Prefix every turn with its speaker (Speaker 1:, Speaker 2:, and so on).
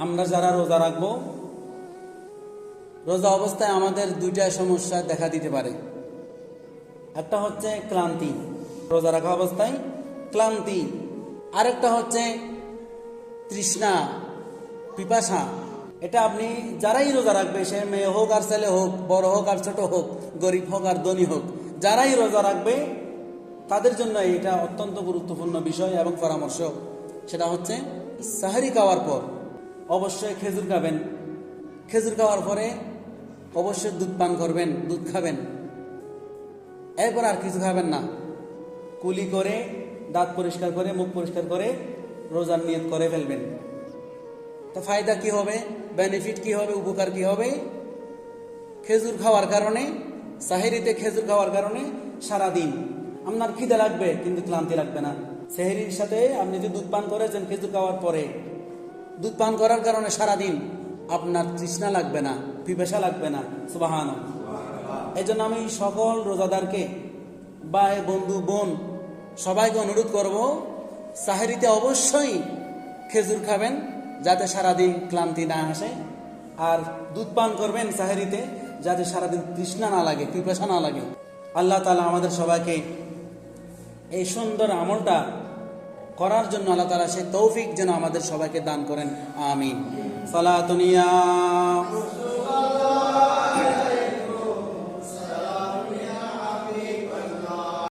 Speaker 1: আমরা যারা রোজা রাখবো, রোজা অবস্থায় আমাদের দুইটা সমস্যা দেখা দিতে পারে। একটা হচ্ছে ক্লান্তি, রোজা রাখা অবস্থায় ক্লান্তি। আরেকটা হচ্ছে তৃষ্ণা, পিপাসা। এটা আপনি যারাই রোজা রাখবে, সে মেয়ে হোক আর ছেলে হোক, বড় হোক আর ছোট হোক, গরিব হোক আর ধনী হোক, যারাই রোজা রাখবে তাদের জন্য এটা অত্যন্ত গুরুত্বপূর্ণ বিষয় এবং পরামর্শ। সেটা হচ্ছে সাহরি খাওয়ার পর অবশ্যই খেজুর খাবেন। খেজুর খাওয়ার পরে অবশ্যই দুধ পান করবেন, দুধ খাবেন। এরপর আর কিছু খাবেন না। কুলি করে, দাঁত পরিষ্কার করে, মুখ পরিষ্কার করে রোজার নিয়ত করে ফেলবেন। তো ফায়দা কি হবে, বেনিফিট কি হবে, উপকার কি হবে? খেজুর খাওয়ার কারণে, সাহেরিতে খেজুর খাওয়ার কারণে সারাদিন আপনার খিদে লাগবে কিন্তু ক্লান্তি লাগবে না। সেহরির সাথে আপনি যে দুধ পান করেছেন খেজুর খাওয়ার পরে, দুধ পান করার কারণে সারাদিন আপনার তৃষ্ণা লাগবে না, পিপাসা লাগবে না। সুবহানাল্লাহ। এই জন্য আমি সকল রোজাদারকে, ভাই, বন্ধু, বোন সবাইকে অনুরোধ করব, সাহেরিতে অবশ্যই খেজুর খাবেন যাতে সারাদিন ক্লান্তি না আসে, আর দুধ পান করবেন সাহেরিতে যাতে সারাদিন তৃষ্ণা না লাগে, পিপাসা না লাগে। আল্লাহ তাআলা আমাদের সবাইকে এই সুন্দর আমলটা করার জন্য আল্লাহ তাআলা সেই তৌফিক যেন আমাদের সবাইকে দান করেন। আমিন। সালাতুনিয়া